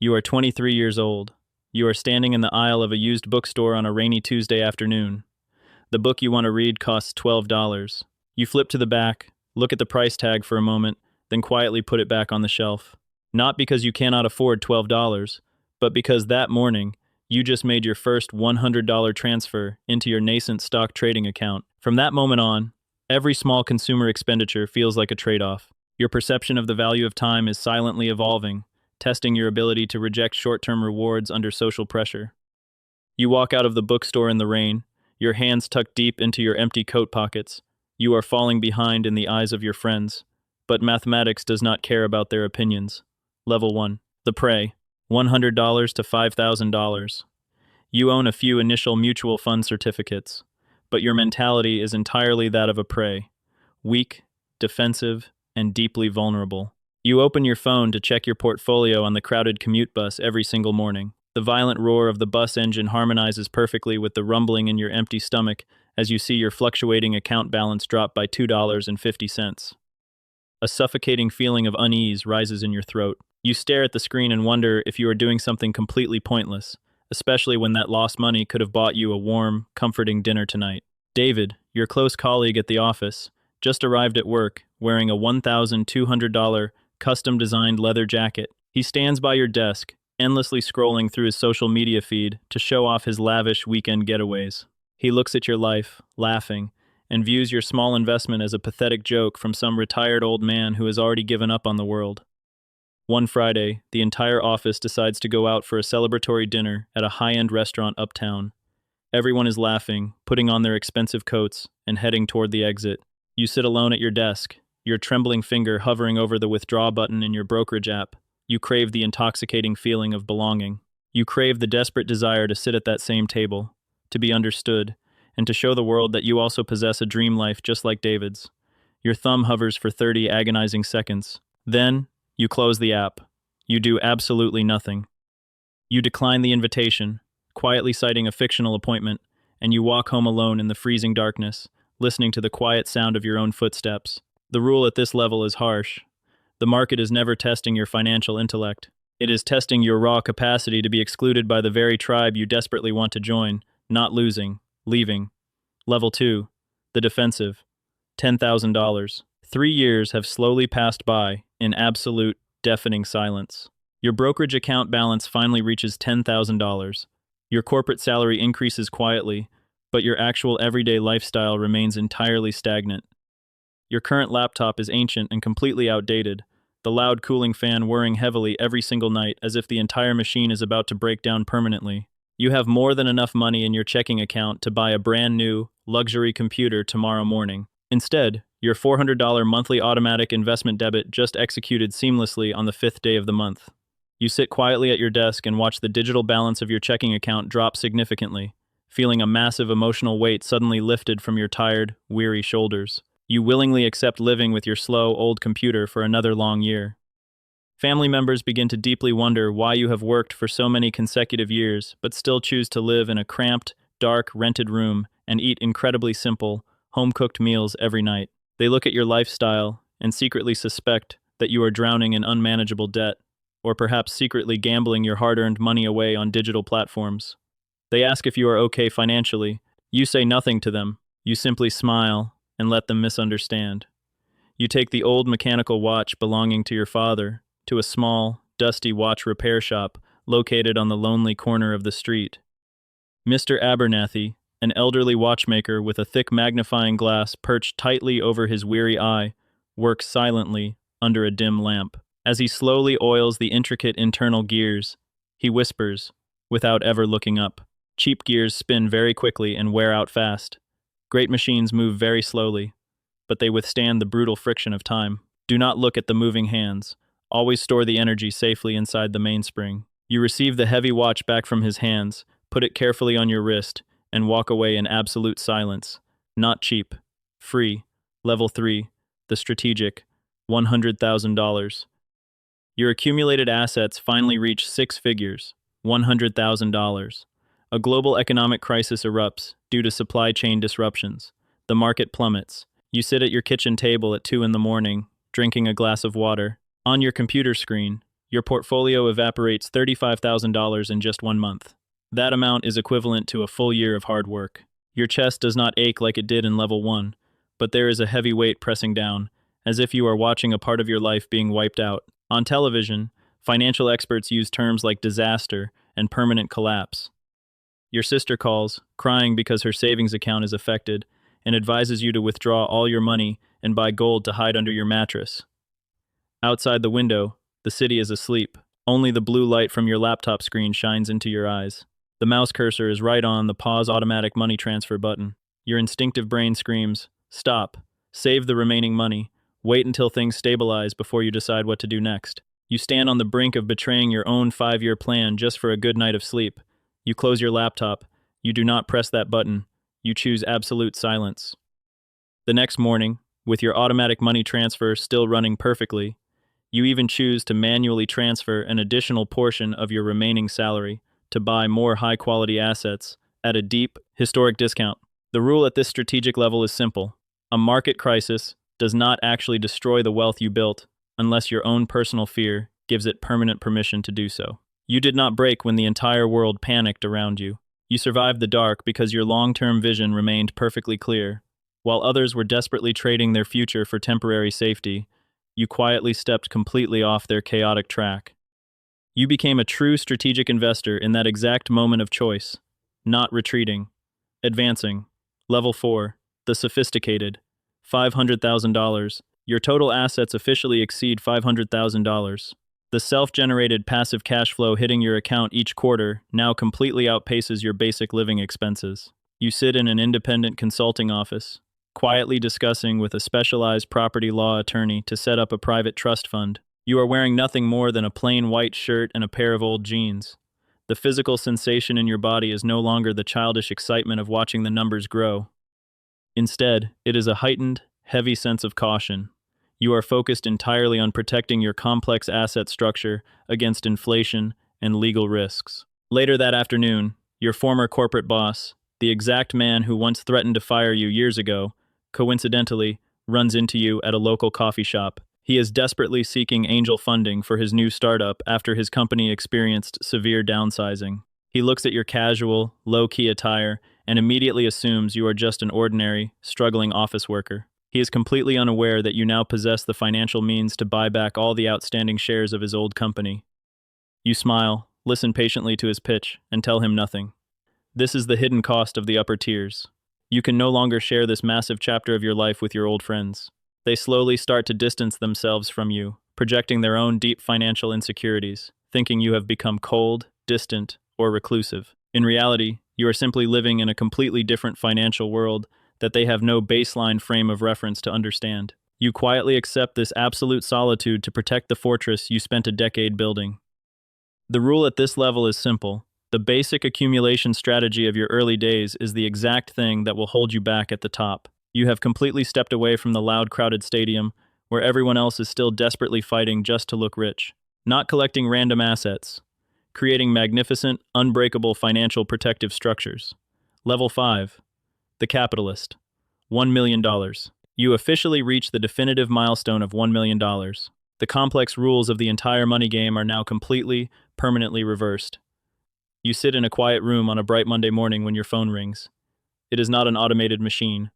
You are 23 years old. You are standing in the aisle of a used bookstore on a rainy Tuesday afternoon. The book you want to read costs $12. You flip to the back, look at the price tag for a moment, then quietly put it back on the shelf. Not because you cannot afford $12, but because that morning, you just made your first $100 transfer into your nascent stock trading account. From that moment on, every small consumer expenditure feels like a trade-off. Your perception of the value of time is silently evolving, testing your ability to reject short-term rewards under social pressure. You walk out of the bookstore in the rain, your hands tucked deep into your empty coat pockets. You are falling behind in the eyes of your friends, but mathematics does not care about their opinions. Level 1. The Prey. $100 to $5,000. You own a few initial mutual fund certificates, but your mentality is entirely that of a prey. Weak, defensive, and deeply vulnerable. You open your phone to check your portfolio on the crowded commute bus every single morning. The violent roar of the bus engine harmonizes perfectly with the rumbling in your empty stomach as you see your fluctuating account balance drop by $2.50. A suffocating feeling of unease rises in your throat. You stare at the screen and wonder if you are doing something completely pointless, especially when that lost money could have bought you a warm, comforting dinner tonight. David, your close colleague at the office, just arrived at work wearing a $1,200 custom-designed leather jacket. He stands by your desk, endlessly scrolling through his social media feed to show off his lavish weekend getaways. He looks at your life, laughing, and views your small investment as a pathetic joke from some retired old man who has already given up on the world. One Friday, the entire office decides to go out for a celebratory dinner at a high-end restaurant uptown. Everyone is laughing, putting on their expensive coats, and heading toward the exit. You sit alone at your desk, your trembling finger hovering over the withdraw button in your brokerage app. You crave the intoxicating feeling of belonging. You crave the desperate desire to sit at that same table, to be understood, and to show the world that you also possess a dream life just like David's. Your thumb hovers for 30 agonizing seconds. Then, you close the app. You do absolutely nothing. You decline the invitation, quietly citing a fictional appointment, and you walk home alone in the freezing darkness, listening to the quiet sound of your own footsteps. The rule at this level is harsh. The market is never testing your financial intellect. It is testing your raw capacity to be excluded by the very tribe you desperately want to join, not losing, leaving. Level 2. The Defensive. $10,000. 3 years have slowly passed by in absolute, deafening silence. Your brokerage account balance finally reaches $10,000. Your corporate salary increases quietly, but your actual everyday lifestyle remains entirely stagnant. Your current laptop is ancient and completely outdated, the loud cooling fan whirring heavily every single night as if the entire machine is about to break down permanently. You have more than enough money in your checking account to buy a brand new, luxury computer tomorrow morning. Instead, your $400 monthly automatic investment debit just executed seamlessly on the 5th day of the month. You sit quietly at your desk and watch the digital balance of your checking account drop significantly, feeling a massive emotional weight suddenly lifted from your tired, weary shoulders. You willingly accept living with your slow, old computer for another long year. Family members begin to deeply wonder why you have worked for so many consecutive years, but still choose to live in a cramped, dark, rented room and eat incredibly simple, home-cooked meals every night. They look at your lifestyle and secretly suspect that you are drowning in unmanageable debt, or perhaps secretly gambling your hard-earned money away on digital platforms. They ask if you are okay financially. You say nothing to them. You simply smile and let them misunderstand. You take the old mechanical watch belonging to your father to a small, dusty watch repair shop located on the lonely corner of the street. Mr. Abernathy, an elderly watchmaker with a thick magnifying glass perched tightly over his weary eye, works silently under a dim lamp. As he slowly oils the intricate internal gears, he whispers, without ever looking up. Cheap gears spin very quickly and wear out fast. Great machines move very slowly, but they withstand the brutal friction of time. Do not look at the moving hands. Always store the energy safely inside the mainspring. You receive the heavy watch back from his hands, put it carefully on your wrist, and walk away in absolute silence. Not cheap. Free. Level 3. The Strategic. $100,000. Your accumulated assets finally reach 6 figures. $100,000. A global economic crisis erupts due to supply chain disruptions. The market plummets. You sit at your kitchen table at 2 in the morning, drinking a glass of water. On your computer screen, Your portfolio evaporates $35,000 in just 1 month. That amount is equivalent to a full year of hard work. Your chest does not ache like it did in level 1, but there is a heavy weight pressing down, as if you are watching a part of your life being wiped out. On television, financial experts use terms like disaster and permanent collapse. Your sister calls, crying because her savings account is affected, and advises you to withdraw all your money and buy gold to hide under your mattress. Outside the window, the city is asleep. Only the blue light from your laptop screen shines into your eyes. The mouse cursor is right on the pause automatic money transfer button. Your instinctive brain screams, "Stop. Save the remaining money. Wait until things stabilize before you decide what to do next." You stand on the brink of betraying your own 5-year plan just for a good night of sleep. You close your laptop. You do not press that button. You choose absolute silence. The next morning, with your automatic money transfer still running perfectly, you even choose to manually transfer an additional portion of your remaining salary to buy more high-quality assets at a deep, historic discount. The rule at this strategic level is simple. A market crisis does not actually destroy the wealth you built unless your own personal fear gives it permanent permission to do so. You did not break when the entire world panicked around you. You survived the dark because your long-term vision remained perfectly clear. While others were desperately trading their future for temporary safety, you quietly stepped completely off their chaotic track. You became a true strategic investor in that exact moment of choice, not retreating, advancing. Level 4, the sophisticated, $500,000. Your total assets officially exceed $500,000. The self-generated passive cash flow hitting your account each quarter now completely outpaces your basic living expenses. You sit in an independent consulting office, quietly discussing with a specialized property law attorney to set up a private trust fund. You are wearing nothing more than a plain white shirt and a pair of old jeans. The physical sensation in your body is no longer the childish excitement of watching the numbers grow. Instead, it is a heightened, heavy sense of caution. You are focused entirely on protecting your complex asset structure against inflation and legal risks. Later that afternoon, your former corporate boss, the exact man who once threatened to fire you years ago, coincidentally, runs into you at a local coffee shop. He is desperately seeking angel funding for his new startup after his company experienced severe downsizing. He looks at your casual, low-key attire and immediately assumes you are just an ordinary, struggling office worker. He is completely unaware that you now possess the financial means to buy back all the outstanding shares of his old company. You smile, listen patiently to his pitch, and tell him nothing. This is the hidden cost of the upper tiers. You can no longer share this massive chapter of your life with your old friends. They slowly start to distance themselves from you, projecting their own deep financial insecurities, thinking you have become cold, distant, or reclusive. In reality, you are simply living in a completely different financial world that they have no baseline frame of reference to understand. You quietly accept this absolute solitude to protect the fortress you spent a decade building. The rule at this level is simple. The basic accumulation strategy of your early days is the exact thing that will hold you back at the top. You have completely stepped away from the loud, crowded stadium, where everyone else is still desperately fighting just to look rich. Not collecting random assets. Creating magnificent, unbreakable financial protective structures. Level 5. The Capitalist. $1 million. You officially reach the definitive milestone of $1 million. The complex rules of the entire money game are now completely, permanently reversed. You sit in a quiet room on a bright Monday morning when your phone rings. It is not an automated machine.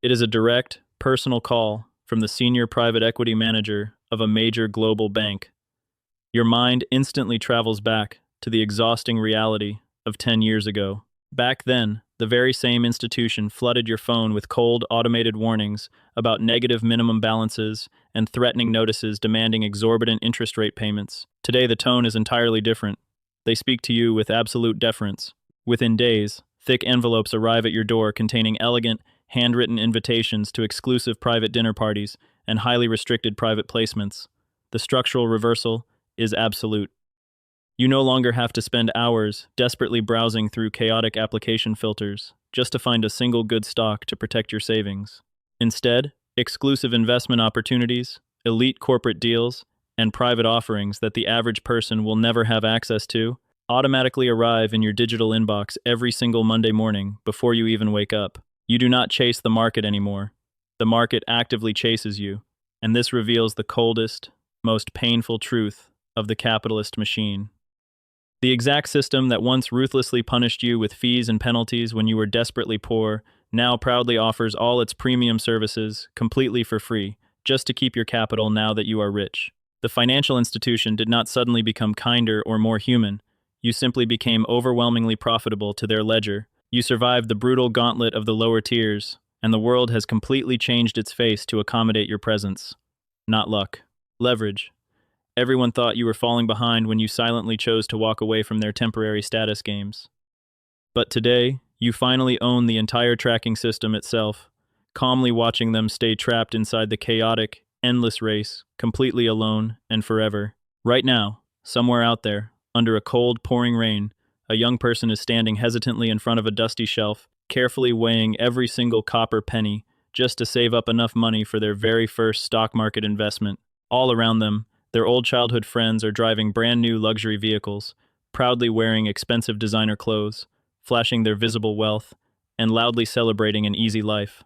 It is a direct, personal call from the senior private equity manager of a major global bank. Your mind instantly travels back to the exhausting reality of 10 years ago. Back then, the very same institution flooded your phone with cold, automated warnings about negative minimum balances and threatening notices demanding exorbitant interest rate payments. Today, the tone is entirely different. They speak to you with absolute deference. Within days, thick envelopes arrive at your door containing elegant, handwritten invitations to exclusive private dinner parties and highly restricted private placements. The structural reversal is absolute. You no longer have to spend hours desperately browsing through chaotic application filters just to find a single good stock to protect your savings. Instead, exclusive investment opportunities, elite corporate deals, and private offerings that the average person will never have access to automatically arrive in your digital inbox every single Monday morning before you even wake up. You do not chase the market anymore. The market actively chases you, and this reveals the coldest, most painful truth of the capitalist machine. The exact system that once ruthlessly punished you with fees and penalties when you were desperately poor now proudly offers all its premium services completely for free, just to keep your capital now that you are rich. The financial institution did not suddenly become kinder or more human. You simply became overwhelmingly profitable to their ledger. You survived the brutal gauntlet of the lower tiers, and the world has completely changed its face to accommodate your presence. Not luck. Leverage. Everyone thought you were falling behind when you silently chose to walk away from their temporary status games. But today, you finally own the entire tracking system itself, calmly watching them stay trapped inside the chaotic, endless race, completely alone and forever. Right now, somewhere out there, under a cold, pouring rain, a young person is standing hesitantly in front of a dusty shelf, carefully weighing every single copper penny just to save up enough money for their very first stock market investment. All around them, their old childhood friends are driving brand new luxury vehicles, proudly wearing expensive designer clothes, flashing their visible wealth, and loudly celebrating an easy life.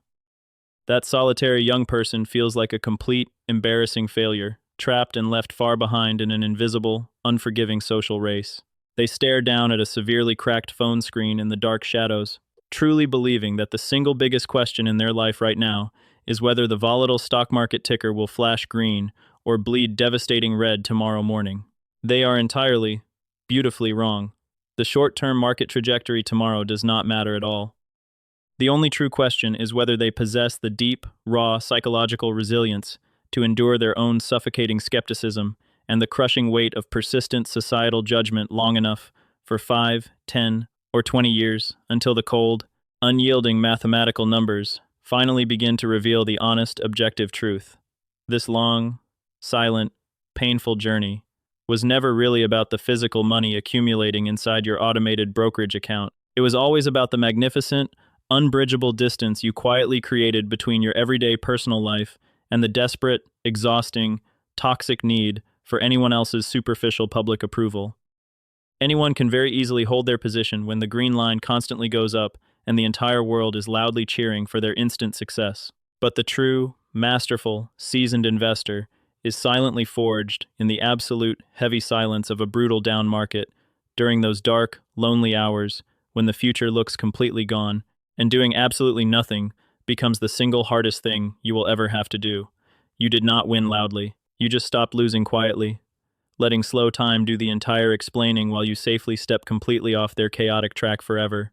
That solitary young person feels like a complete, embarrassing failure, trapped and left far behind in an invisible, unforgiving social race. They stare down at a severely cracked phone screen in the dark shadows, truly believing that the single biggest question in their life right now is whether the volatile stock market ticker will flash green or bleed devastating red tomorrow morning. They are entirely, beautifully wrong. The short-term market trajectory tomorrow does not matter at all. The only true question is whether they possess the deep, raw psychological resilience to endure their own suffocating skepticism and the crushing weight of persistent societal judgment long enough for 5, 10, or 20 years until the cold, unyielding mathematical numbers finally begin to reveal the honest, objective truth. This long, silent, painful journey was never really about the physical money accumulating inside your automated brokerage account. It was always about the magnificent, unbridgeable distance you quietly created between your everyday personal life and the desperate, exhausting, toxic need for anyone else's superficial public approval. Anyone can very easily hold their position when the green line constantly goes up and the entire world is loudly cheering for their instant success. But the true, masterful, seasoned investor is silently forged in the absolute, heavy silence of a brutal down market during those dark, lonely hours when the future looks completely gone and doing absolutely nothing becomes the single hardest thing you will ever have to do. You did not win loudly. You just stopped losing quietly, letting slow time do the entire explaining while you safely step completely off their chaotic track forever.